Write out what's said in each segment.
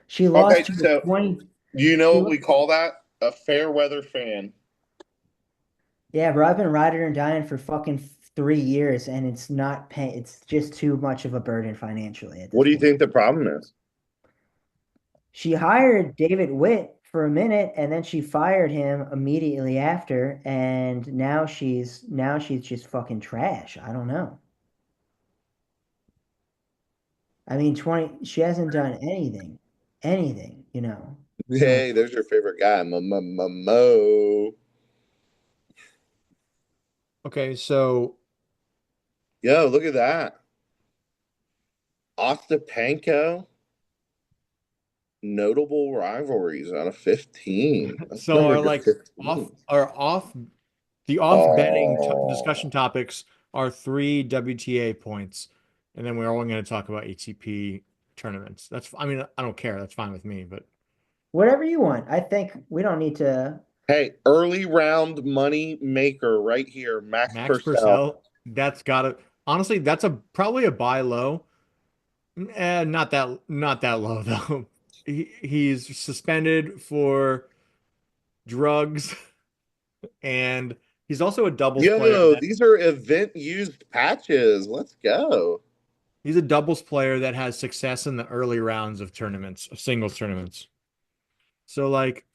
She Okay, lost to the so 20. you know She, what we call that? A fair weather fan. yeah, bro, I've been riding and dying for fucking 3 years, and it's not pay. It's just too much of a burden financially at What this do you point. think the problem is? She hired David Witt for a minute, and then she fired him immediately after, and now she's just fucking trash. I don't know. I mean, 20, she hasn't done anything. So Hey, there's your favorite guy, Mo. Okay, so Yo, look at that. Ostapenko, notable rivalries out of 15. That's so number our to like off 15. our off the off betting discussion Oh. topics are three WTA points, and then we're only going to talk about ATP tournaments. I mean, I don't care. That's fine with me. But whatever you want. I think we don't need to. Hey, early round money maker right here, Max Max Purcell. Purcell, that's got to honestly, that's a probably a buy low. Not that low though. He's suspended for drugs, and he's also a doubles player Yo, that these are event used patches. Let's go. he's a doubles player that has success in the early rounds of tournaments, of singles tournaments. So like,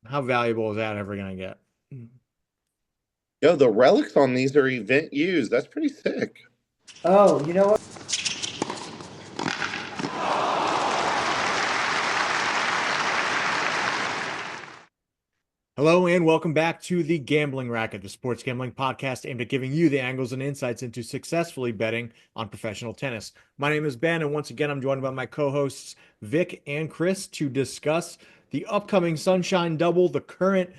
how valuable is that ever gonna get? Yo, the relics on these are event used. That's pretty sick. Oh, you know what? Hello and welcome back to the Gambling Racket, the sports gambling podcast aimed at giving you the angles and insights into successfully betting on professional tennis. My name is Ben, and once again, I'm joined by my co-hosts Vic and Chris to discuss the upcoming Sunshine Double, the current.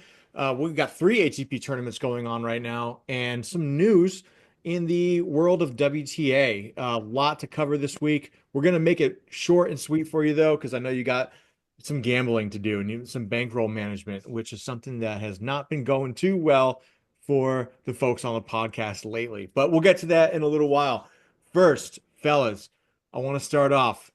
We've got three ATP tournaments going on right now, and some news in the world of WTA. A lot to cover this week. We're gonna make it short and sweet for you though, because I know you got some gambling to do and even some bankroll management, which is something that has not been going too well for the folks on the podcast lately. But we'll get to that in a little while. First, fellas, I want to start off.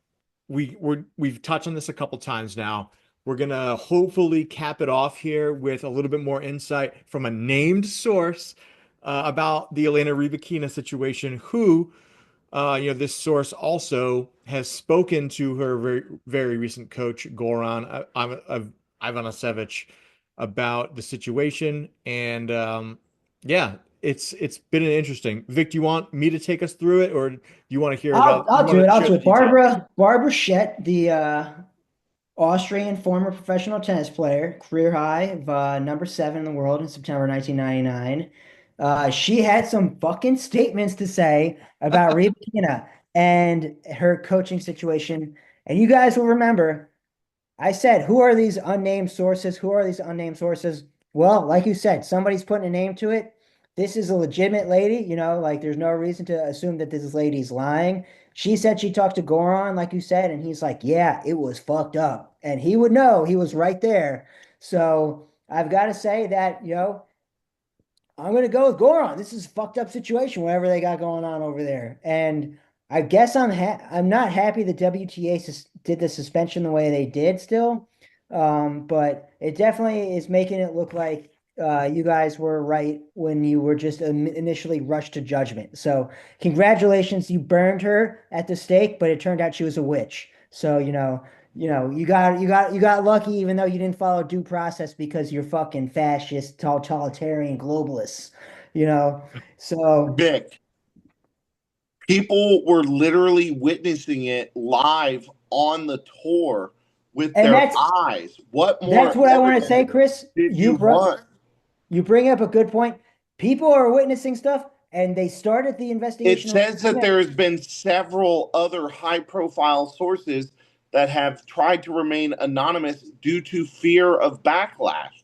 We've touched on this a couple times now. We're gonna hopefully cap it off here with a little bit more insight from a named source about the Elena Rybakina situation, who this source also has spoken to her very, very recent coach, Goran Ivanisevic, about the situation. And yeah, it's been an interesting. Vic, do you want me to take us through it, or do you want to hear I'll about? You I'll do want it. to I'll share do the it. details? Barbara Schett, the Austrian former professional tennis player, career high of number seven in the world in September 1999. She had some fucking statements to say about Rybakina and her coaching situation. And you guys will remember, I said, who are these unnamed sources? Who are these unnamed sources? Well, like you said, somebody's putting a name to it. This is a legitimate lady, like there's no reason to assume that this lady's lying. She said she talked to Goran, like you said, and he's like, yeah, it was fucked up. And he would know, he was right there. So I've got to say that, I'm going to go with Goron. This is a fucked up situation, whatever they got going on over there. And I guess I'm not happy the WTA did the suspension the way they did still. But it definitely is making it look like you guys were right when you were just initially rushed to judgment. So congratulations, you burned her at the stake, but it turned out she was a witch. So, you got lucky even though you didn't follow due process because you're fucking fascist, totalitarian globalists, you know. So Vic, people were literally witnessing it live on the tour with and their that's eyes. What that's more what I want to say, evidence Chris. did you want? You bring up a good point. People are witnessing stuff and they started the It investigation of says that there has been several other high profile sources that have tried to remain anonymous due to fear of backlash.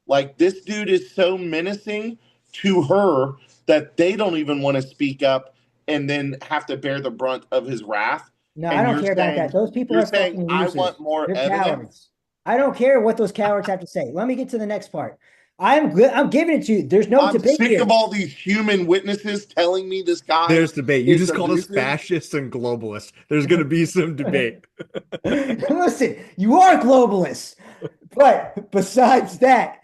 Like this dude is so menacing to her that they don't even want to speak up and then have to bear the brunt of his wrath. No, I And don't care about that. Those people you're are saying fucking I want losers. more They're evidence. cowards. I don't care what those cowards have to say. Let me get to the next part. I'm good. I'm giving it to you. There's no I'm debate sick here. of all these human witnesses telling me this guy There's debate. You is just called us abusive. fascists and globalists. There's going to be some debate. Listen, you are globalists. But besides that,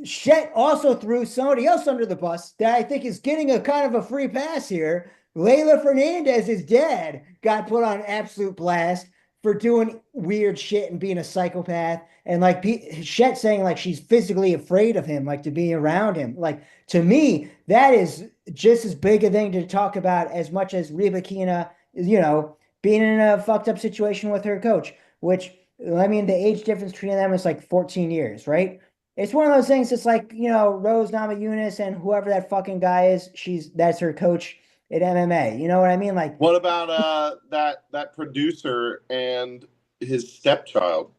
Shet also threw somebody else under the bus that I think is getting a kind of a free pass here. Layla Fernandez's dad got put on absolute blast for doing weird shit and being a psychopath. And like Shet saying like she's physically afraid of him, like to be around him. Like to me, that is just as big a thing to talk about as much as Rybakina, being in a fucked up situation with her coach, which I mean, the age difference between them is like 14 years, right? It's one of those things. It's like, Rose Namajunas and whoever that fucking guy is, that's her coach at MMA. You know what I mean? Like What about that producer and his stepchild,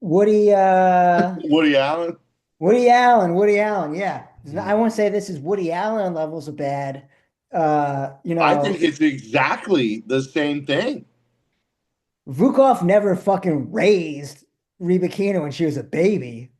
Woody Woody Allen? Woody Allen, yeah. I won't say this is Woody Allen levels of bad. I think it's exactly the same thing. Vukov never fucking raised Rybakina when she was a baby.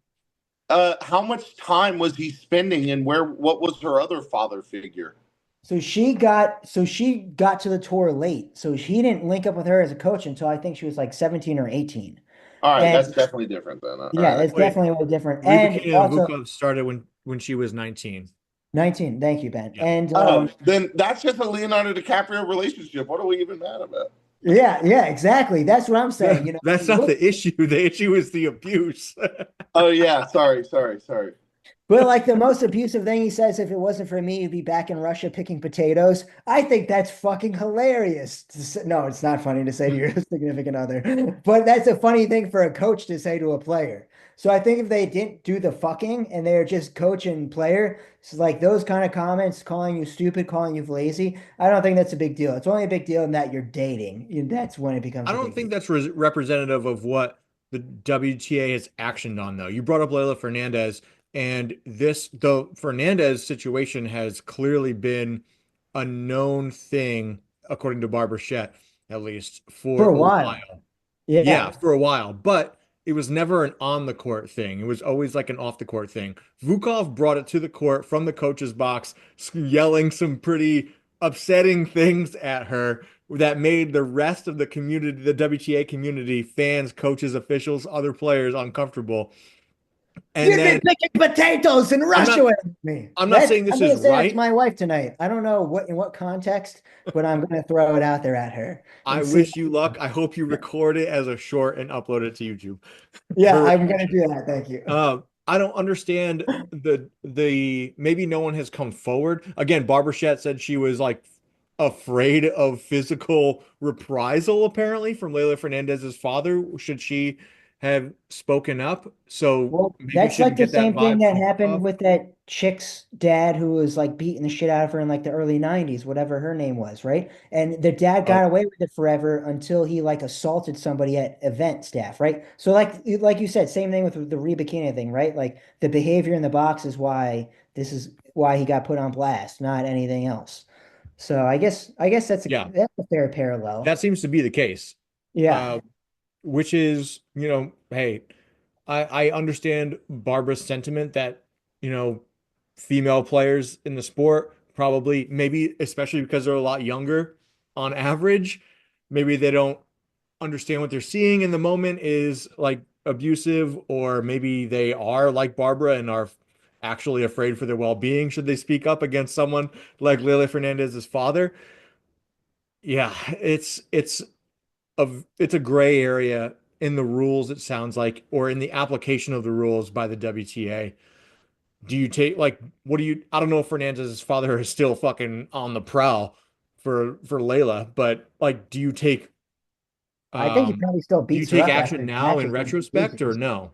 How much time was he spending, and what was her other father figure? So she got to the tour late. So he didn't link up with her as a coach until I think she was like 17 or 18. All right, that's And definitely different then. All yeah, right. it's definitely a little different. And Rybakina and also Vukov started when she was 19. 19. Thank you, Ben. Yeah. And Then that's just a Leonardo DiCaprio relationship. What are we even mad about? yeah, exactly. That's what I'm saying. That's not the issue. The issue is the abuse. Oh yeah, sorry. But like the most abusive thing he says, if it wasn't for me, you'd be back in Russia picking potatoes. I think that's fucking hilarious. No, it's not funny to say to your significant other, but that's a funny thing for a coach to say to a player. So I think if they didn't do the fucking and they're just coach and player, it's like those kind of comments, calling you stupid, calling you lazy. I don't think that's a big deal. It's only a big deal in that you're dating. That's when it becomes I a don't big deal. think that's representative of what the WTA has actioned on, though. You brought up Leylah Fernandez, and the Fernandez situation has clearly been a known thing, according to Barbara Shett, at least For for a a while. while. Yeah, Yeah. for a while, but it was never an on the court thing. It was always like an off the court thing. Vukov brought it to the court from the coach's box, yelling some pretty upsetting things at her that made the rest of the community, the WTA community, fans, coaches, officials, other players uncomfortable. And You've been then picking potatoes in I'm Russia not with me. I'm not That's saying this I'm is gonna say that to right. my wife tonight. I don't know in what context, but I'm gonna throw it out there at her I and see. wish you luck. I hope you record it as a short and upload it to YouTube Yeah, for I'm gonna retention. do that. Thank you. I don't understand the maybe no one has come forward. Again, Barbara Shatt said she was like afraid of physical reprisal apparently from Leylah Fernandez's father should she have spoken up. So Well, maybe we that's like shouldn't the get that same thing vibe that from happened Vukov. with that chick's dad who was like beating the shit out of her in like the early 90s, whatever her name was, right? And the dad Oh, got away with it forever until he like assaulted somebody at event staff, right? So like you said, same thing with the Rybakina thing, right? Like the behavior in the box is why he got put on blast, not anything else. So I guess that's a yeah, that's a fair parallel. that seems to be the case. Yeah. Uh, which is, hey, I understand Barbara's sentiment that, you know, female players in the sport probably, maybe especially because they're a lot younger on average, maybe they don't understand what they're seeing in the moment is like abusive, or maybe they are like Barbara and are actually afraid for their well-being should they speak up against someone like Lele Fernandez's father. Yeah, it's a gray area in the rules, it sounds like, or in the application of the rules by the WTA. Do you take like what do you I don't know if Fernandez's father is still fucking on the prowl for Layla, but like I think he um probably still do you beats her take up action after now in matches when she retrospect or loses. no?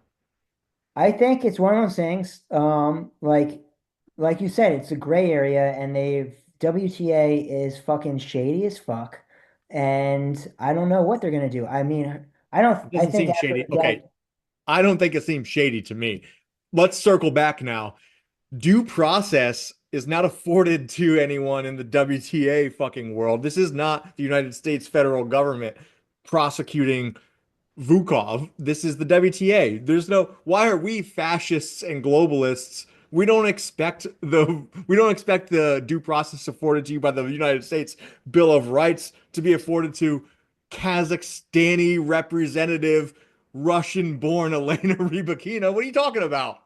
I think it's one of those things, like you said, it's a gray area, and WTA is fucking shady as fuck, and I don't know what they're gonna do. I mean, It I doesn't think seem after shady. Okay, I don't think it seems shady to me. Let's circle back now. Due process is not afforded to anyone in the WTA fucking world. This is not the United States federal government prosecuting Vukov. This is the WTA. Why are we fascists and globalists? We don't expect the due process afforded to you by the United States Bill of Rights to be afforded to Kazakhstani representative Russian-born Elena Rybakina. What are you talking about?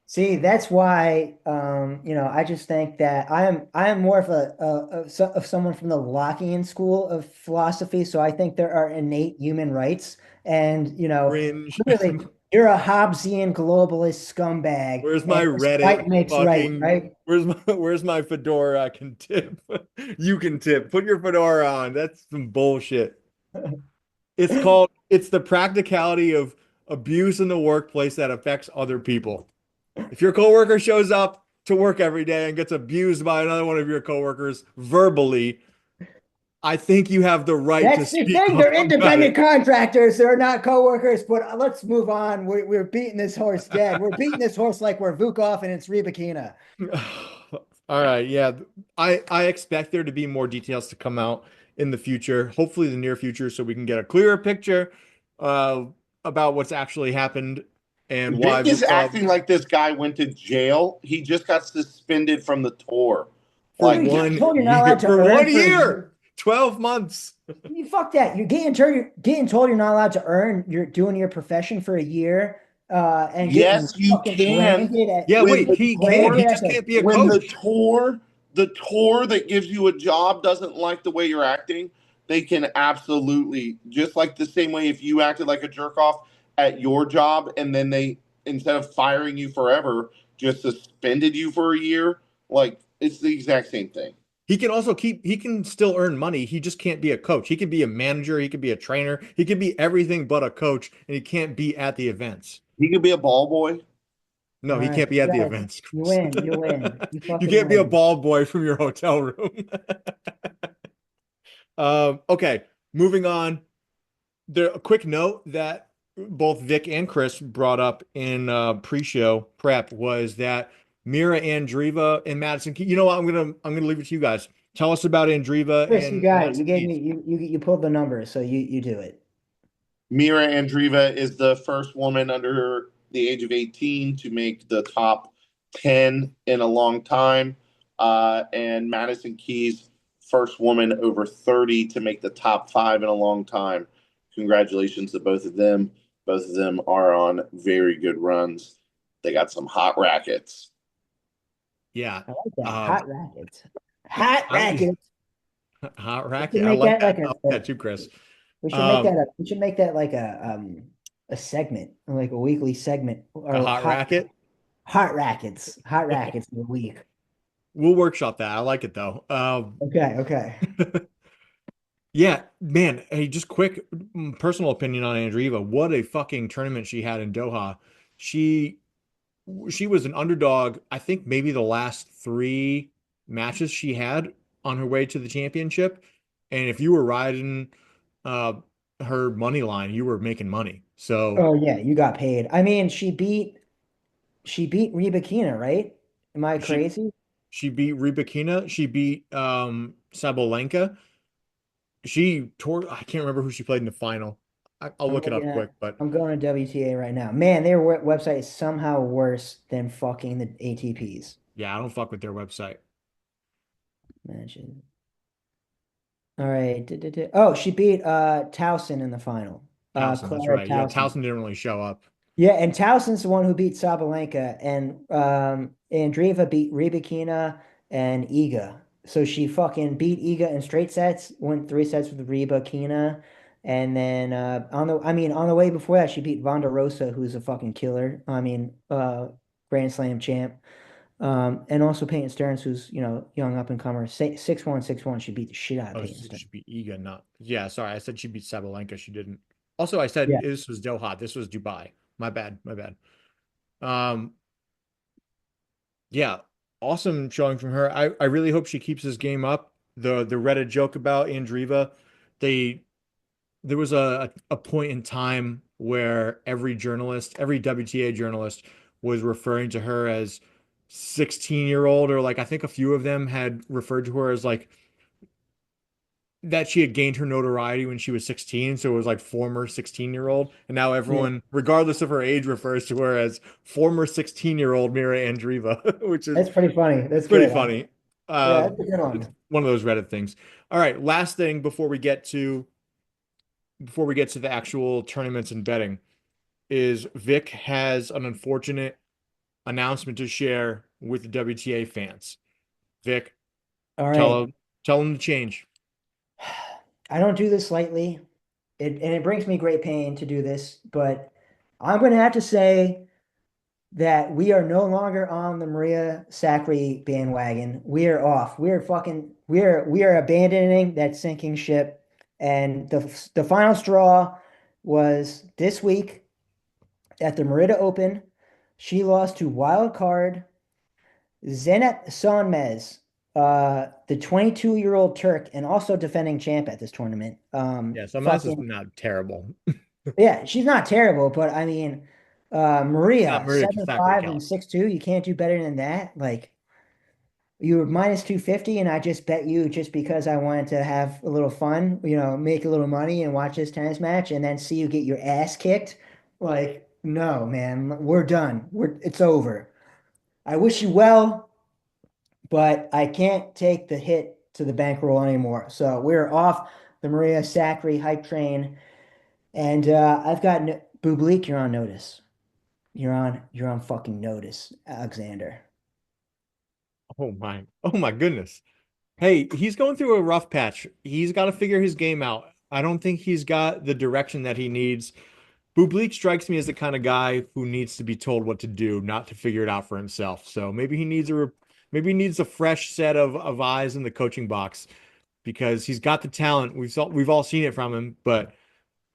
See, that's why, I just think that I am more of of someone from the Lockean school of philosophy. So I think there are innate human rights, and Cringe. clearly you're a Hobbesian globalist scumbag, Where's my and Reddit right makes right, fucking right? where's my fedora I can tip? You can tip. Put your fedora on. That's some bullshit. It's the practicality of abuse in the workplace that affects other people. If your coworker shows up to work every day and gets abused by another one of your coworkers verbally, I think you have the right to That's the speak thing. up They're about it. independent contractors. They're not coworkers. But let's move on. We're beating this horse dead. We're beating this horse like we're Vukov and it's Rybakina. All right, yeah. I expect there to be more details to come out in the future, hopefully the near future, so we can get a clearer picture uh, about what's actually happened and why Vic is Vukov acting like this guy went to jail. He just got suspended from the tour. for Well, Like, you getting one told you're not year allowed to for earn one for a year, year. 12 months. You fuck that. You're getting told you're not allowed to earn. You're doing your profession for a year, and getting yes, you fucking can Yeah, when wait, the he can. tour He branded just as a can't be a when coach. the tour that gives you a job doesn't like the way you're acting. They can absolutely, just like the same way if you acted like a jerk off at your job and then they, instead of firing you forever, just suspended you for a year. Like, it's the exact same thing. He can still earn money. He just can't be a coach. He can be a manager. He can be a trainer. He can be everything but a coach, and he can't be at the events. He could be a ball boy. No, All he right, can't be at the guys, events, you Chris. win. You win. You You fucking can't be a win. ball boy from your hotel room. Okay, moving on. A quick note that both Vic and Chris brought up in pre-show prep was that Mira Andreeva and Madison Keys. You know what? I'm gonna leave it to you guys. Tell us about Andreeva Chris, you and got it. You Madison gave me Keys. you pulled the numbers, so you do it. Mira Andreeva is the first woman under the age of 18 to make the top 10 in a long time. And Madison Keys, first woman over 30 to make the top 5 in a long time. Congratulations to both of them. Both of them are on very good runs. They got some hot rackets. Yeah. I like that. Um, Hot rackets. Hot I rackets. hot We should racket. I make like that that. like I like that too, Chris. Um, we should make that like a segment, like a weekly segment a or hot racket. hot rackets. Hot rackets of the week. We'll workshop that. I like it though. Okay, okay. Yeah, man. Hey, just quick personal opinion on Andreeva. What a fucking tournament she had in Doha. She she was an underdog. I think maybe the last three matches she had on her way to the championship. And if you were riding uh her money line, you were making money. So Oh yeah, you got paid. I mean, she beat Rybakina, right? Am I she crazy? she beat Rybakina. She beat Sabalenka. She tore. I can't remember who she played in the final. I'll I'm look it looking up at quick, but I'm going to WTA right now. Man, their website is somehow worse than fucking the ATPs. yeah, I don't fuck with their website. Imagine. All right. Oh, she beat Towson in the final. Towson, that's Clara right. Yeah, Towson. Towson didn't really show up. Yeah, and Towson's the one who beat Sabalenka, and Andreeva beat Rybakina and Iga. So she fucking beat Iga in straight sets, went 3 sets with Rybakina, and then on the way before that, she beat Vonda Rosa, who's a fucking killer. Grand Slam champ. And also Peyton Stearns, who's young up and comer, 6-1, 6-1. She beat the shit out of Oh, Peyton she Stearns. should be Iga, not. Yeah, sorry. I said she beat Sabalenka. She didn't. Also, I said Yeah. this was Doha. This was Dubai. My bad. My bad. Um, yeah, awesome showing from her. I really hope she keeps this game up. The Reddit joke about Andreeva, they there was a point in time where every journalist, every WTA journalist was referring to her as 16-year-old, or like I think a few of them had referred to her as like that she had gained her notoriety when she was 16, so it was like former 16-year-old, and now Yeah, everyone, regardless of her age, refers to her as former 16-year-old Mira Andreeva, which is that's pretty funny. That's pretty good. funny. Yeah, that's a good It's one. one of those Reddit things. All right, last thing before we get to the actual tournaments and betting is Vic has an unfortunate announcement to share with the WTA fans. Vic, All tell right. them tell them to change. I don't do this lightly. And it brings me great pain to do this, but I'm going to have to say that we are no longer on the Maria Sacri bandwagon. We are off. We are abandoning that sinking ship. And the final straw was this week at the Merida Open. She lost to wild card Zenet Sonmez, the 22-year-old Turk and also defending champ at this tournament. Yeah, so Mess is Fucking not terrible. Yeah, she's not terrible, but I mean, Not Maria, Maria 7'5" Sacre. and 6'2", you can't do better than that. Like you were minus 250, and I just bet you just because I wanted to have a little fun, make a little money and watch this tennis match and then see you get your ass kicked. Like, no, man, we're done. It's over. I wish you well, but I can't take the hit to the bankroll anymore. So we're off the Maria Sacri hype train. And I've got Bublik, you're on notice. You're on fucking notice, Alexander. Oh my goodness. Hey, he's going through a rough patch. He's got to figure his game out. I don't think he's got the direction that he needs. Bublik strikes me as the kind of guy who needs to be told what to do, not to figure it out for himself. So maybe he needs a fresh set of eyes in the coaching box because he's got the talent. We've all seen it from him, but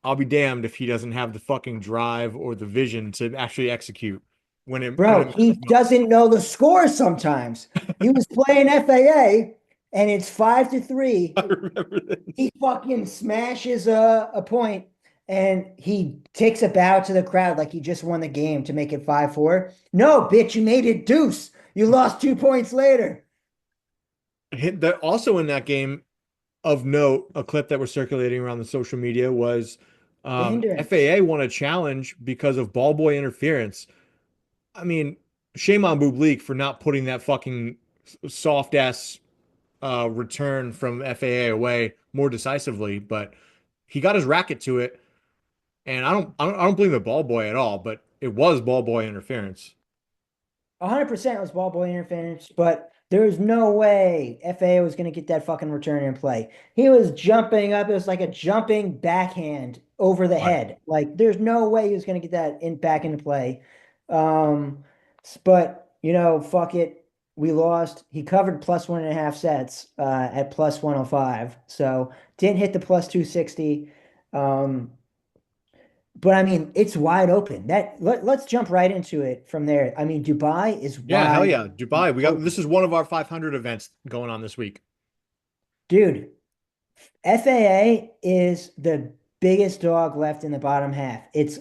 I'll be damned if he doesn't have the fucking drive or the vision to actually execute when it Bro, he matters most. doesn't know the score sometimes. He was playing FAA and it's 5-3. I remember this. He fucking smashes a point and he takes a bow to the crowd like he just won the game to make it 5-4. No, bitch, you made it deuce. You lost 2 points later. Also in that game, of note, a clip that was circulating around the social media was The hindrance. FAA won a challenge because of ball boy interference. I mean, shame on Bublik for not putting that fucking soft ass return from FAA away more decisively, but he got his racket to it, and I don't blame the ball boy at all, but it was ball boy interference. 100% was ball boy interference, but there was no way FAA was going to get that fucking return in play. He was jumping up. It was like a jumping backhand over the Right. head. Like there's no way he was going to get that back into play. But fuck it. We lost. He covered plus 1.5 sets at plus 105. So didn't hit the plus 260. Um, but I mean, it's wide open. Let's jump right into it from there. I mean, Dubai is Yeah, hell wide yeah. Dubai. We got open. this is one of our 500 events going on this week. Dude, FAA is the biggest dog left in the bottom half. It's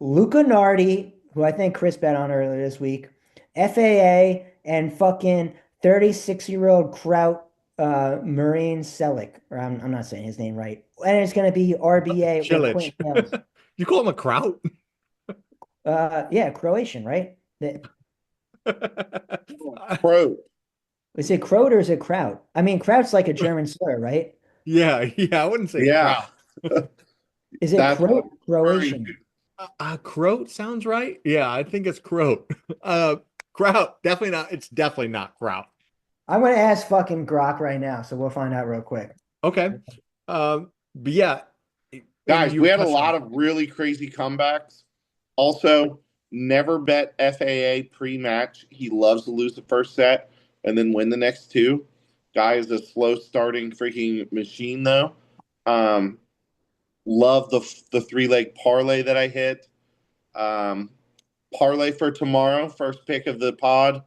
Luca Nardi, who I think Chris bet on earlier this week, FAA, and fucking 36-year-old Kraut Marine Selick. Or I'm not saying his name right. And it's going to be RBA with Chilich. Quentin Hales. You call him a kraut? Yeah, Croatian, right? Pro. Is it Kroat or is it Kraut? I mean, Kraut's like a German slur, right? Yeah, I wouldn't say Yeah, kraut. Is it that's what Kroat? I'm referring to. Croatian? Croat sounds right. Yeah, I think it's croat. Uh, Kraut, definitely not. It's definitely not kraut. I'm gonna ask fucking Grok right now, so we'll find out real quick. Okay. But yeah, and Guys, you we had a touched on lot it. of really crazy comebacks. Also, never bet FAA pre-match. He loves to lose the first set and then win the next two. Guy is a slow starting freaking machine though. Um, love the 3-leg parlay that I hit. Um, parlay for tomorrow. First pick of the pod.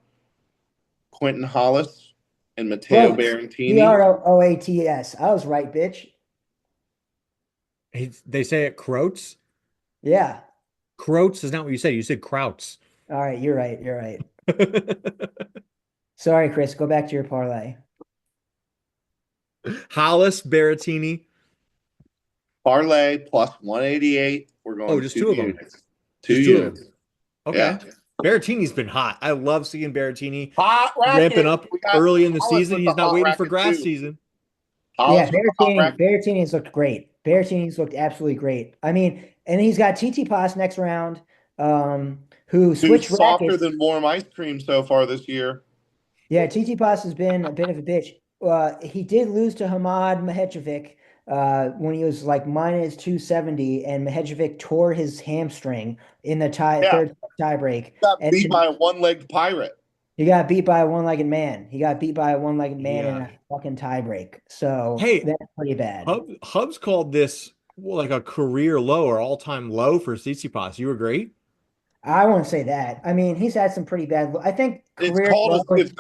Quentin Hollis and Matteo Croats. Berrettini. Croats. I was right, bitch. They say it croats. Yeah. Croats is not what you said. You said krauts. All right, you're right. You're right. Sorry, Chris. Go back to your parlay. Hollis, Berrettini. Parlay plus 188. We're Oh, going just two two of them. units. Two Just two of them. units. Okay. Yeah. Berrettini's been hot. I love seeing Berrettini Hot ramping racket. up We got early in the Hollis season. with the He's not hot waiting for racket grass too. season. Yeah, Hollis with the hot racket. Berrettini's looked great. Berrettini's looked absolutely great. I mean, and he's got TT Pass next round, who Who's switched softer rackets. than warm ice cream so far this year? Yeah, TT Pass has been a bit of a bitch. He did lose to Hamad Mehejovic when he was like minus 270, and Mehejovic tore his hamstring in the Yeah. third tie break. Got And beat by a one-legged pirate. he got beat by a one-legged man. He got beat by a one-legged man in Yeah. a fucking tie break. So Hey, that's pretty bad. Hubs called this like a career low or all-time low for Tsitsipas. You agree? I won't say that. I mean, he's had some pretty bad. I think It's career called low. it's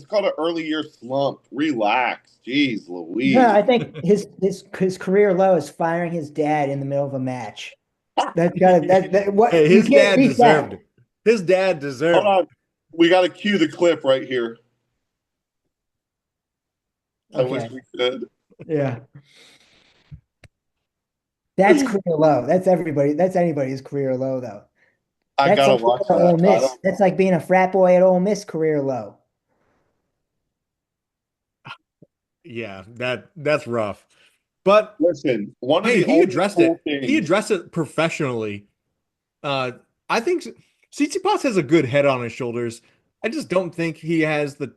called an early year slump. Relax. Jeez No, Louise. I think his career low is firing his dad in the middle of a match. That's got that Hey, what you his can't dad beat deserved that. it. His dad Hold deserved it. on. We got to cue the clip right here. I wish Okay, we could. yeah, that's career low. That's everybody. That's anybody's career low though. I That's gotta like being watch at Ole that. I Miss. don't. That's like being a frat boy at Ole Miss career low. Yeah, that's rough. But Listen, one of hey, the he only addressed cool it. He things. addressed it professionally. I think Tsitsipas has a good head on his shoulders. I just don't think he has the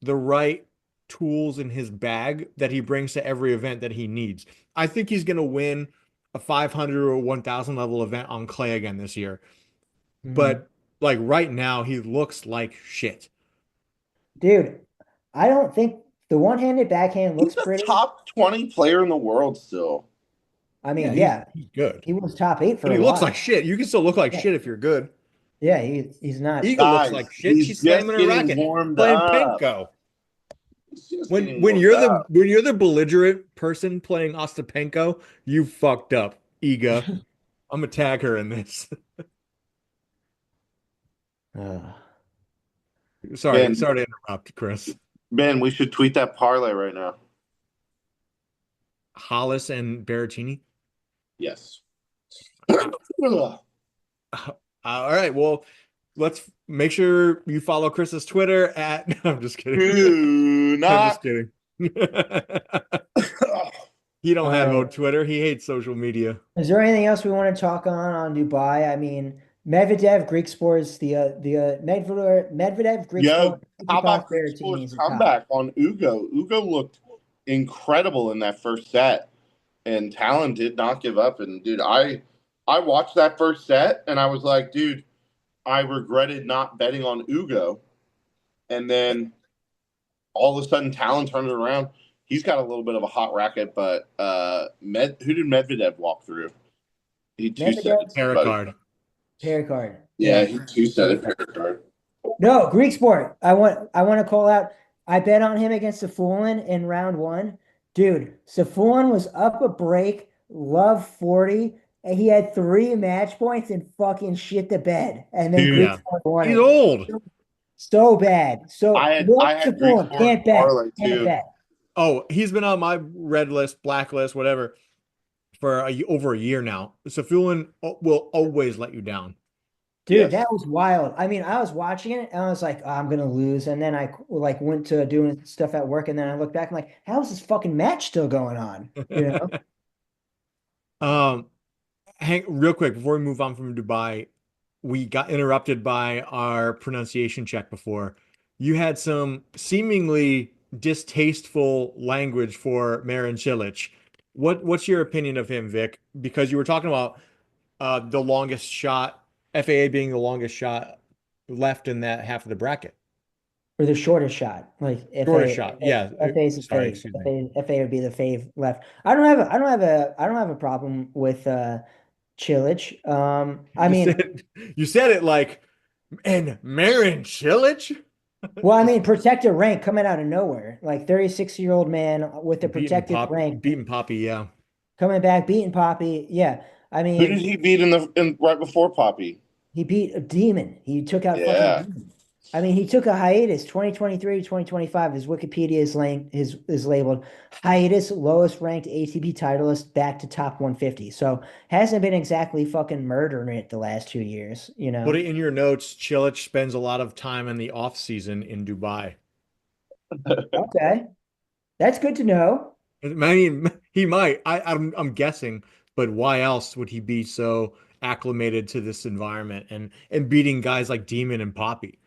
right tools in his bag that he brings to every event that he needs. I think he's going to win a 500 or 1000 level event on clay again this year. Mhm. But like right now, he looks like shit. Dude, I don't think the one-handed backhand He's looks a pretty. top 20 player in the world still. I Yeah, mean, he's yeah, he's good. he was top 8 for But a he looks while. like shit. You can still look like Yeah, shit if you're good. yeah, he's not. Iga looks Guys, like shit. he's She's slamming just her getting racket, warmed playing up. Penko. He's just When getting when warmed you're up. the belligerent person playing Ostapenko, you fucked up, Iga. I'm gonna tag her in this. Uh, Sorry, Ben, sorry to interrupt, Chris. Ben, we should tweet that parlay right now. Hollis and Berrettini. Yes. All right, well, let's make sure you follow Chris's Twitter at. No, I'm just kidding. Do I'm just not. kidding. He don't all have right. no Twitter. He hates social media. Is there anything else we want to talk on Dubai? I mean, Medvedev, Greek sports, Medvedev, Greek Yo, sport, how Tsitsipas, about Greek Berrettini Sports is the top. comeback on Ugo? Ugo looked incredible in that first set, and Talon did not give up. And dude, I watched that first set, and I was like, dude, I regretted not betting on Ugo. And then all of a sudden, Talon turned it around. He's got a little bit of a hot racket, but who did Medvedev walk through? He two set Medvedev, it, buddy. Paracard. Pericard. Yeah, Yeah. he two set it. Card. No, Greek sport. I want to call out. I bet on him against Safulin in round one. Dude, Safulin was up a break, love 40, and he had 3 match points and fucking shit the bed. And then Dude, Greek Yeah, sport won he's it. old. So bad. So I Will had Greek Safulin Sports can't bet. parlay Can't too. bet. Oh, he's been on my red list, black list, whatever, for over a year now. So Fulin will always let you down. Dude, Yes. that was wild. I mean, I was watching it and I was like, oh, I'm gonna lose. And then I like went to doing stuff at work, and then I looked back, I'm like, how is this fucking match still going on? You know? Um, hang real quick before we move on from Dubai, we got interrupted by our pronunciation check before. You had some seemingly distasteful language for Marin Cilic. What's your opinion of him, Vic? Because you were talking about the longest shot, FAA being the longest shot left in that half of the bracket. Or the shortest shot. Like Shortest shot. Yeah. FA is the Sorry, fave. excuse me. FA would be the fave left. I don't have a problem with Chilich. I You mean, said you said it like, and Marin Cilic well, I mean, protected rank coming out of nowhere. Like 36-year-old man with a protected rank beating Poppy, yeah. coming back, beating Poppy. Yeah. I Who did mean, he beat in right before Poppy? he beat a demon. He took out fucking Yeah. demon. I mean, he took a hiatus 2023 to 2025. His Wikipedia is labeled hiatus, lowest ranked ATP titleist back to top 150. So hasn't been exactly fucking murdering it the last 2 years, you Put know? it in your notes. Chilich spends a lot of time in the off season in Dubai. Okay. That's good to know. I mean, he might. I'm guessing, but why else would he be so acclimated to this environment and beating guys like Demon and Poppy?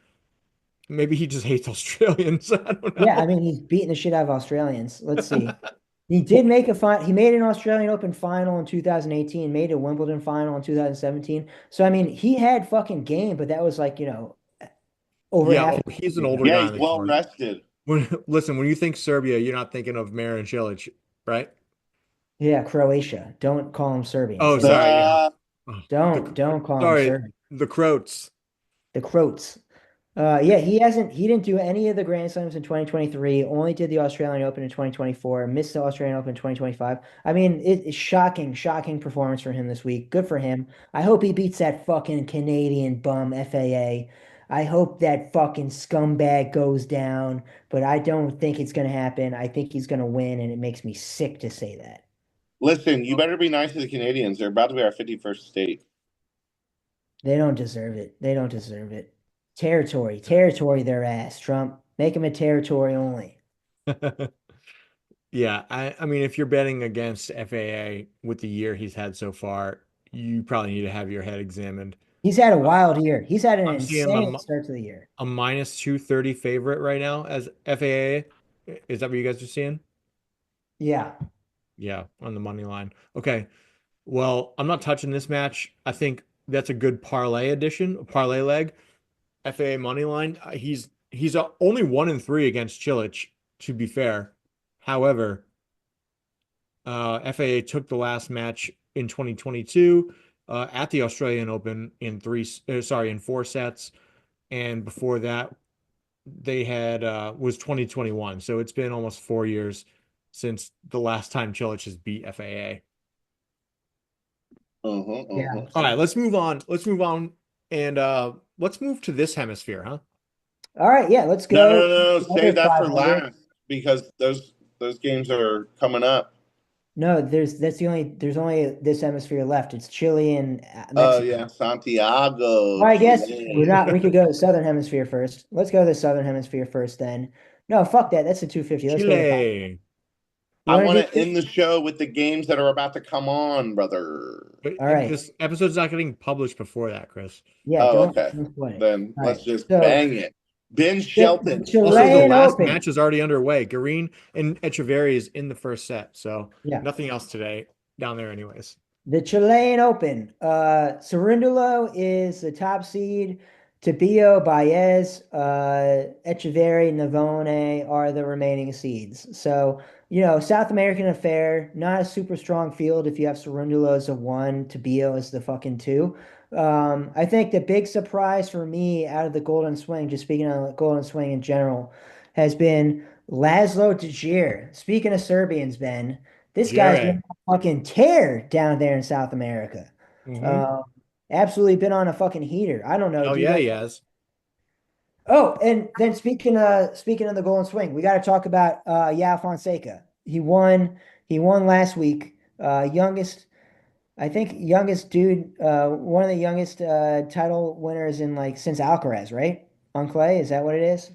Maybe he just hates Australians. I don't Yeah, I know. mean, he's beating the shit out of Australians. Let's see. He did make he made an Australian Open final in 2018, made a Wimbledon final in 2017. So I mean, he had fucking game, but that was like, over Yeah, half oh, a he's an decade older ago. Yeah, guy on he's the well court. rested. Listen, when you think Serbia, you're not thinking of Marin Cilic, right? Yeah, Croatia. Don't call them Serbians. Oh, Don't sorry. Yeah. Uh, Oh, don't call them sorry, Serbians. the Croats. The Croats. Yeah, he didn't do any of the Grand Slams in 2023, only did the Australian Open in 2024, missed the Australian Open in 2025. I mean, it's shocking performance for him this week. Good for him. I hope he beats that fucking Canadian bum FAA. I hope that fucking scumbag goes down, but I don't think it's gonna happen. I think he's gonna win, and it makes me sick to say that. listen, you better be nice to the Canadians. They're about to be our 51st state. They don't deserve it. They don't deserve it. Territory their ass, Trump. Make them a territory only. Yeah, I mean, if you're betting against FAA with the year he's had so far, you probably need to have your head examined. He's had a wild year. He's had an I'm seeing insane start to the year. a minus 230 favorite right now as FAA. Is that what you guys are seeing? Yeah. Yeah, on the money line. Okay. Well, I'm not touching this match. I think that's a good parlay addition, a parlay leg. FAA money line. He's only 1-3 against Chilich, to be fair. However, FAA took the last match in 2022 at the Australian Open in 4 sets, and before that they had was 2021. So it's been almost 4 years since the last time Chilich has beat FAA. Uh-huh, Yeah. uh-huh. All right, let's move on. Let's move on and let's move to this hemisphere, huh? All right. Yeah. Let's No, go. no, no, no. The other Save that for 500. last because those games are coming up. No, there's only this hemisphere left. It's Chile and Oh Mexico. yeah, Santiago, Well, I guess Chile. we could go to the Southern Hemisphere first. Let's go to the Southern Hemisphere first then. No, fuck that. That's the 250. Let's go to the five. Chile. You I want want to to do? end the show with the games that are about to come on, brother. But All right. this episode's not getting published before that, Chris. Yeah, Oh, okay. don't sweat it. Then All let's right. just So bang it. Ben the Shelton. Also, the Chilean last Open. match is already underway. Garin and Echeverry is in the first set, so Yeah. nothing else today down there, anyways. The Chilean Open. Cerundolo is the top seed. Tabio, Baez, Echeverry, Navone are the remaining seeds. So, South American affair, not a super strong field if you have Cerundolo as a one, Tabio as the fucking two. I think the big surprise for me out of the Golden Swing, just speaking of the Golden Swing in general, has been Laszlo Djere. Speaking of Serbians, Ben, this guy's been Jere. on a fucking tear down there in South America. Mm-hmm. Um, Absolutely been on a fucking heater. I don't know. Oh Do you yeah, know? he has. Oh, and then speaking of the Golden Swing, we got to talk about Yao Fonseca. He won last week. Youngest, I think youngest dude, one of the youngest title winners in like since Alcaraz, right? On clay, is that what it is?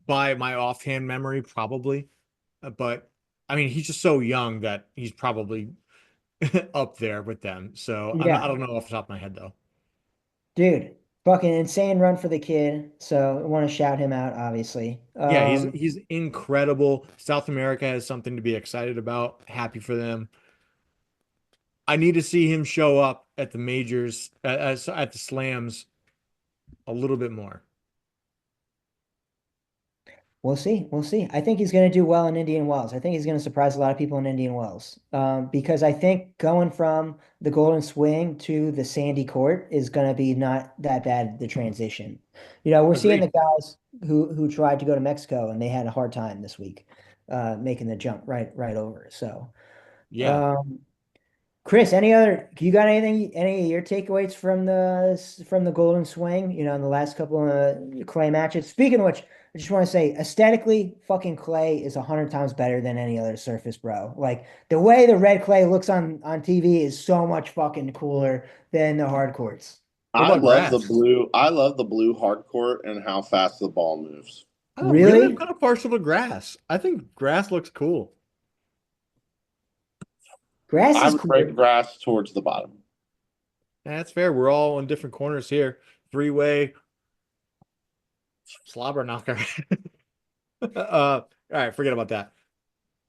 By my offhand memory, probably. But I mean, he's just so young that he's probably up there with them. So I Yeah, don't know off the top of my head though. dude, fucking insane run for the kid. So I want to shout him out, obviously. Yeah, he's incredible. South America has something to be excited about. Happy for them. I need to see him show up at the majors, at the slams a little bit more. We'll see. We'll see. I think he's going to do well in Indian Wells. I think he's going to surprise a lot of people in Indian Wells. Because I think going from the Golden Swing to the Sandy Court is going to be not that bad, the transition. We're seeing the Agreed. guys who tried to go to Mexico and they had a hard time this week, making the jump right over. So, Yeah. um, Chris, you got any of your takeaways from the Golden Swing, in the last couple of clay matches? Speaking of which, I just want to say aesthetically, fucking clay is 100 times better than any other surface, bro. Like the way the red clay looks on TV is so much fucking cooler than the hard courts. What about grass? I love the blue hard court and how fast the ball moves. Oh, really? I'm Really? kind of partial to grass. I think grass looks cool. Grass I is would rate cool. grass towards the bottom. That's fair. We're all in different corners here. Three-way slobber knocker. All right, forget about that.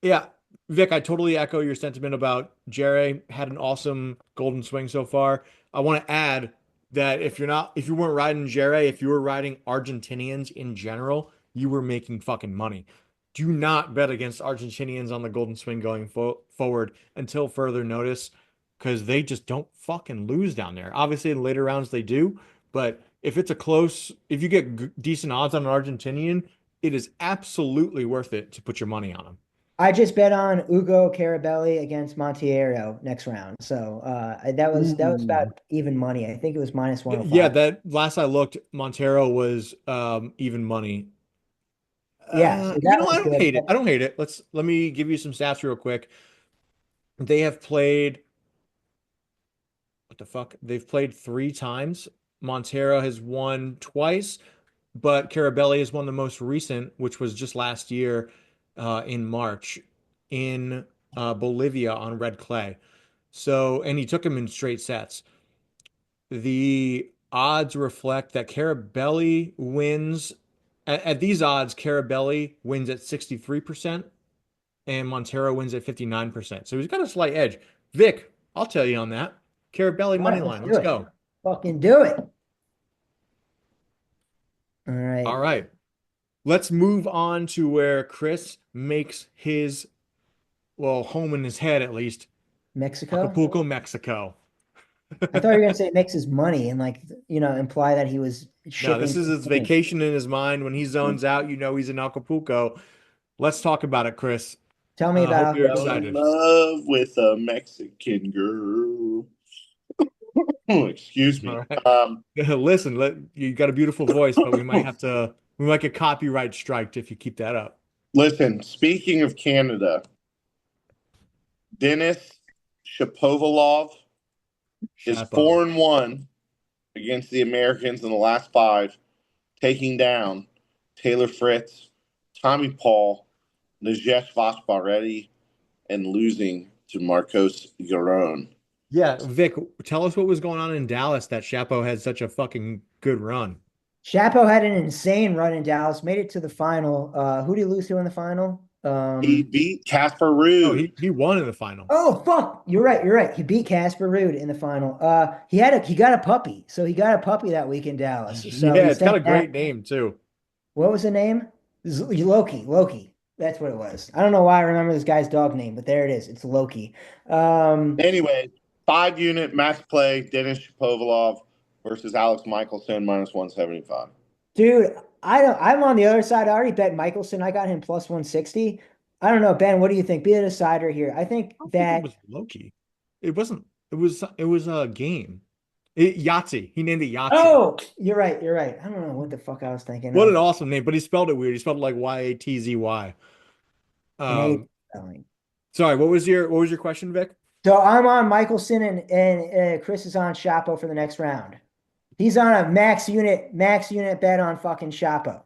Yeah, Vic, I totally echo your sentiment about Jerry. Had an awesome golden swing so far. I want to add that if you weren't riding Jerry, if you were riding Argentinians in general, you were making fucking money. Do not bet against Argentinians on the golden swing going forward until further notice, because they just don't fucking lose down there. Obviously, in later rounds they do, but if you get decent odds on an Argentinian, it is absolutely worth it to put your money on them. I just bet on Ugo Carabelli against Monteiro next round. So that was Ooh. about even money. I think it was minus Yeah, 105. that last I looked, Montero was even money. Yeah, so that I was don't good. hate it. I don't hate it. Let me give you some stats real quick. They have played what the fuck? They've played three times. Montero has won twice, but Carabelli has won the most recent, which was just last year in March in Bolivia on red clay. So, and he took him in straight sets. The odds reflect that Carabelli wins at these odds. Carabelli wins at 63% and Montero wins at 59%. So he's got a slight edge. Vic, I'll tell you on that. Carabelli All money right, let's line. do Let's it. go. Fucking do it. All All right. right. Let's move on to where Chris makes his, well, home in his head at least, Mexico. Acapulco, Mexico. I thought you were gonna say makes his money and like, imply that he was No, this shipping is to his Spain. vacation in his mind. When he zones out, he's in Acapulco. Let's talk about it, Chris. Tell me Hope about you're Fell in excited. love with a Mexican girl. Oh, excuse All me. right. Listen, you got a beautiful voice, but we might get copyright striked if you keep that up. Listen, speaking of Canada, Denis Shapovalov is Chapeau. 4-1 against the Americans in the last five, taking down Taylor Fritz, Tommy Paul, Najesh Vosparetti, and losing to Marcos Giron. Yeah, Vic, tell us what was going on in Dallas that Chapeau had such a fucking good run. Chapo had an insane run in Dallas, made it to the final. Who did he lose to in the final? He beat Casper Oh, Ruud. he won in the final. Oh fuck! You're right. You're right. He beat Casper Ruud in the final. He got a puppy. So he got a puppy that week in Dallas. So Yeah, he it's got sent a that. great name too. What was the name? Loki. Loki. That's what it was. I don't know why I remember this guy's dog name, but there it is. It's Loki. Um, Anyway, 5 unit match play, Denis Shapovalov versus Alex Michelson minus 175. dude, I don't. I'm on the other side. I already bet Michelson. I got him plus 160. I don't know, Ben. What do you think? Be a decider here. I think I don't think it that. was Loki. It wasn't. It was a game. Yahtzee. He named it Yahtzee. Oh, you're right. You're right. I don't know what the fuck I was thinking What an of. awesome name, but he spelled it weird. He spelled it like Yatzzy. An A Um, spelling. sorry, what was your question, Vic? So I'm on Michelson and Chris is on Chapo for the next round. He's on a max unit bet on fucking Chapo.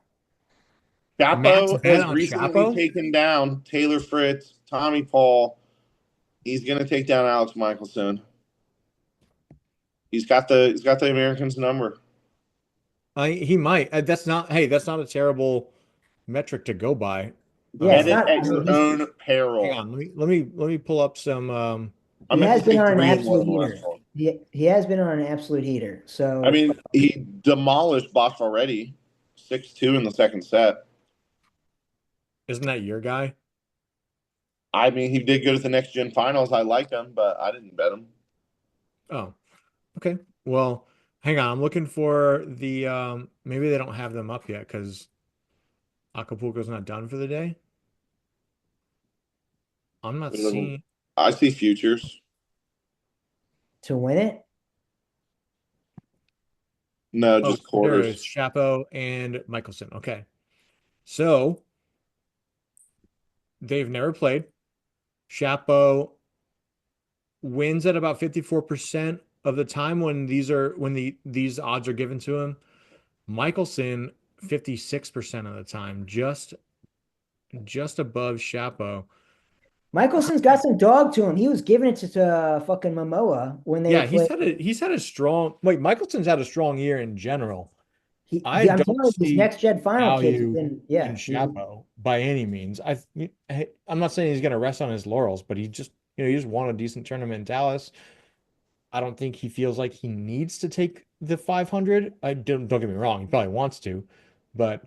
Max Chapo bet has on recently Chapo? taken down Taylor Fritz, Tommy Paul. He's going to take down Alex Michelson. He's got the Americans number. He might. That's not a terrible metric to go by. Yeah, Bet it's Um, it not. I at mean, your own hang peril. on, let me pull up some I he meant to has been say on an 3-1 absolute the last heater. one. He has been on an absolute heater. I So mean, he demolished Bosch already, 6-2 in the second set. isn't that your guy? I mean, he did good at the next gen finals. I like him, but I didn't bet him. Oh, okay. Well, hang on. I'm looking for the maybe they don't have them up yet because Acapulco's not done for the day. I'm not seeing I see futures. to win it. No, Oh, just there's quarters. Shapo and Michelson. Okay. So they've never played. Shapo wins at about 54% of the time when these odds are given to him. Michelson 56% of the time, just above Shapo. Michelson's got some dog to him. He was giving it to fucking Momoa when they Yeah, played. he's had a strong like Michelson's had a strong year in general. I I'm don't telling you, these see next gen final kids have value been, in yeah. Chapo by any means. I'm not saying he's going to rest on his laurels, but he just won a decent tournament in Dallas. I don't think he feels like he needs to take the 500. I don't get me wrong, he probably wants to, but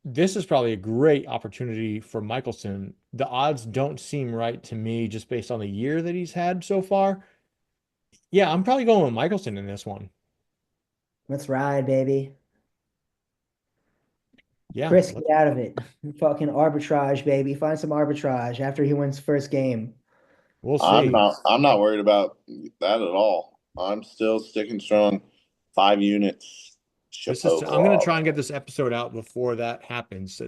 this is probably a great opportunity for Michelson. The odds don't seem right to me just based on the year that he's had so far. Yeah, I'm probably going with Michelson in this one. Let's ride, baby. Yeah, Chris, get out of it. Fucking arbitrage, baby. Find some arbitrage after he wins first game. we'll I'm see. not. I'm not worried about that at all. I'm still sticking strong. 5 units. I'm going to Shapovalov. try and get this episode out before that happens.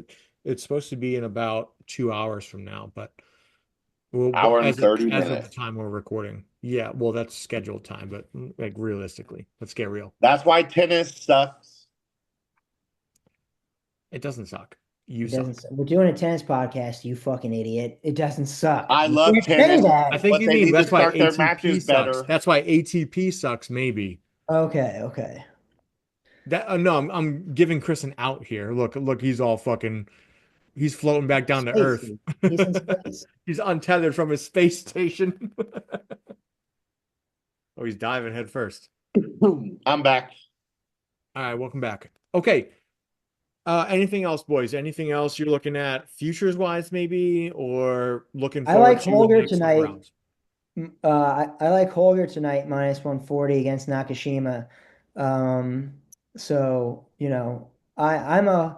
It's supposed to be in about 2 hours from now, but Hour and 30 as of the minutes. time we're recording. Yeah, well, that's scheduled time, but like realistically, let's get real. That's why tennis sucks. It doesn't suck. You It doesn't. suck. We're doing a tennis podcast, you fucking idiot. It doesn't suck. I You love can't say tennis, I that. think but you they mean need to that's why start their ATP matches sucks. better. That's why ATP sucks, maybe. Okay, okay. That no, I'm giving Chris an out here. Look, he's all fucking he's floating back down to Space, Earth. dude. He's in space. He's untethered from his space station. Oh, he's diving head first. I'm back. All right, welcome back. Okay. Anything else, boys? Anything else you're looking at futures wise, maybe, or looking I forward like to in the Holger next couple tonight. rounds? I like Holger tonight minus 140 against Nakashima. Um, so I'm a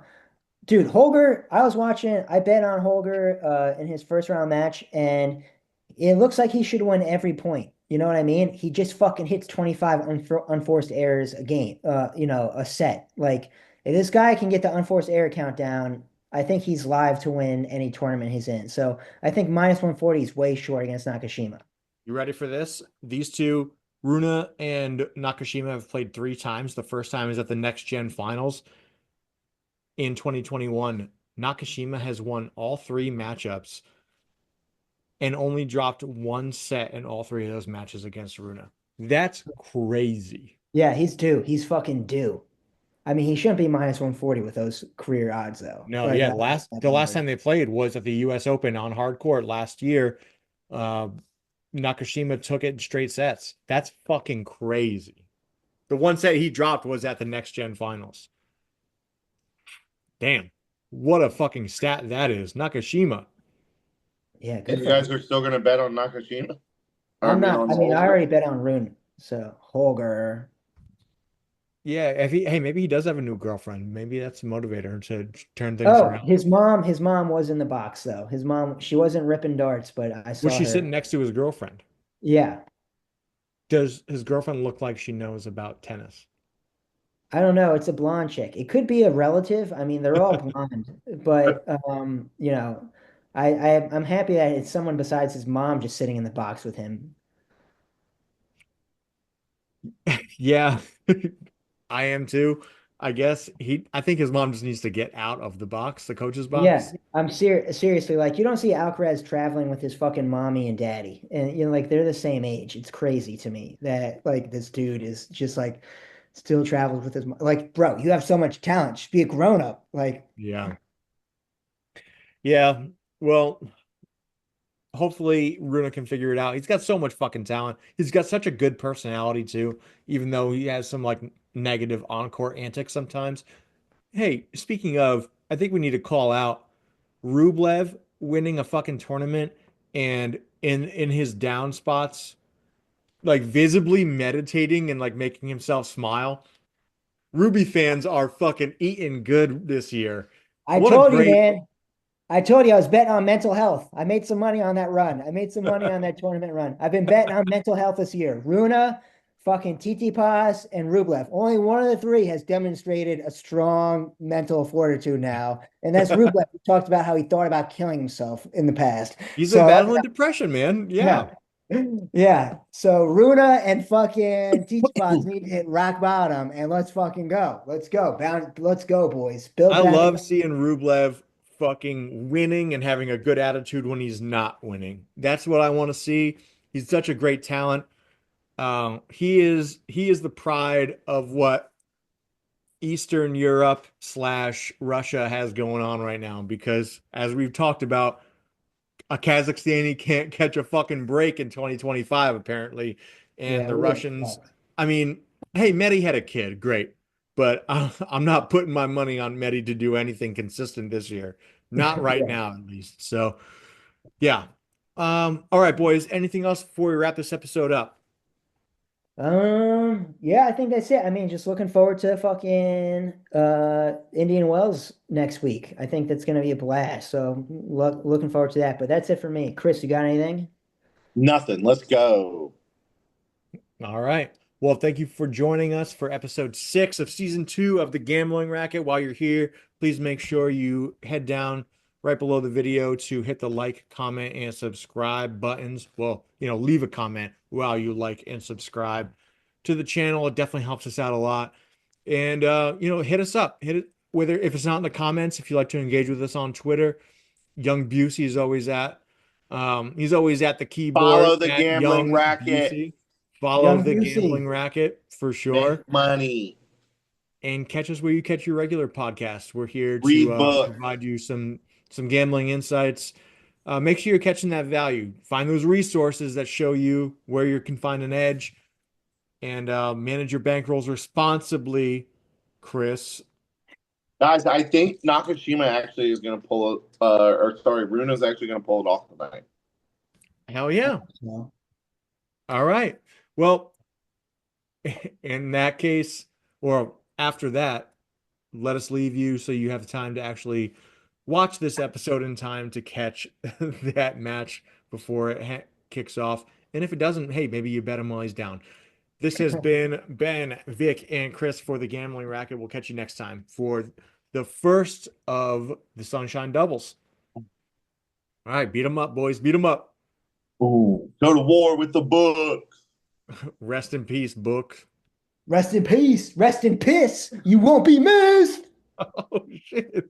dude, Holger, I was watching, I bet on Holger in his first round match, and it looks like he should win every point. You know what I mean? He just fucking hits 25 unforced errors a game, a set. Like, if this guy can get the unforced error count down, I think he's live to win any tournament he's in. So I think minus 140 is way short against Nakashima. You ready for this? These two, Runa and Nakashima, have played 3 times. The first time is at the Next Gen Finals in 2021. Nakashima has won all 3 matchups and only dropped 1 set in all 3 of those matches against Runa. That's crazy. Yeah, he's due. He's fucking due. I mean, he shouldn't be minus 140 with those career odds, though. No, Like, yeah, that's the last numbers. time they played was at the US Open on hard court last year. Uh, Nakashima took it in straight sets. That's fucking crazy. The 1 set he dropped was at the Next Gen Finals. Damn. What a fucking stat that is. Nakashima. Yeah, And good you for him. guys are still going to bet on Nakashima? Or I I'm mean not. on I mean, I Holger? already bet on Rune, so Holger. Yeah, if he hey, maybe he does have a new girlfriend. Maybe that's a motivator to turn things Oh, around. his mom was in the box though. His mom, she wasn't ripping darts, but I Was saw she her. sitting next to his girlfriend? Yeah, Does his girlfriend look like she knows about tennis? I don't know. It's a blonde chick. It could be a relative. I mean, they're all blonde, but I'm happy that it's someone besides his mom just sitting in the box with him. Yeah, I am too. I think his mom just needs to get out of the box, the coach's Yeah, box. I'm seriously like you don't see Alcaraz traveling with his fucking mommy and daddy, and like they're the same age. It's crazy to me that like this dude is just like still travels with his like, bro. You have so much talent. Just be a grown up. Like, Yeah. Yeah. Well, hopefully Runa can figure it out. He's got so much fucking talent. He's got such a good personality too, even though he has some like negative on-court antics sometimes. Hey, speaking of, I think we need to call out Rublev winning a fucking tournament and in his down spots, like visibly meditating and like making himself smile. Ruby fans are fucking eating good this year. I What a told you, great man. I told you I was betting on mental health. I made some money on that run. I made some money on that tournament run. I've been betting on mental health this year. Runa, fucking Tsitsipas, and Rublev. Only one of the three has demonstrated a strong mental fortitude now, and that's Rublev. Who talked about how he thought about killing himself in the past. He's been So battling depression, man. Yeah. yeah, yeah. So Runa and fucking Tsitsipas need to hit rock bottom, and let's fucking go. Let's go. Let's go, boys. Build I back. love seeing Rublev fucking winning and having a good attitude when he's not winning. That's what I want to see. He's such a great talent. He is the pride of what Eastern Europe slash Russia has going on right now because as we've talked about, a Kazakhstani can't catch a fucking break in 2025 apparently, and Yeah, the really Russians. sucks. I mean, hey, Medi had a kid, great, but I'm not putting my money on Medi to do anything consistent this year, not right Yeah. now at least. So yeah. All right, boys. Anything else before we wrap this episode up? Yeah, I think that's it. I mean, just looking forward to fucking Indian Wells next week. I think that's gonna be a blast. So looking forward to that. But that's it for me. Chris, you got anything? Nothing. Let's go. All right. Well, thank you for joining us for episode 6 of season 2 of the Gambling Racket. While you're here, please make sure you head down right below the video to hit the like, comment, and subscribe buttons. Well, leave a comment while you like and subscribe to the channel. It definitely helps us out a lot. And hit us up. Hit it whether if it's not in the comments, if you like to engage with us on Twitter. Young Busey is always at he's always at the keyboard Follow the at gambling Young racket. Busey. Follow Young the Busey. Gambling Racket for Make sure. money. And catch us where you catch your regular podcasts. We're here to Read books. provide you some gambling insights. Make sure you're catching that value. Find those resources that show you where you can find an edge and manage your bankrolls responsibly, Chris. Guys, I think Nakashima actually is going to pull it, or sorry, Runa's actually going to pull it off tonight. Hell yeah. No. All right. Well, in that case, or after that, let us leave you so you have time to actually watch this episode in time to catch that match before it kicks off. And if it doesn't, hey, maybe you bet him while he's down. This has been Ben, Vic, and Chris for the Gambling Racket. We'll catch you next time for the first of the Sunshine Doubles. All right, beat them up, boys. Beat them up. Ooh, go to war with the books. Rest in peace, book. Rest in peace. Rest in piss. You won't be missed. Oh, shit.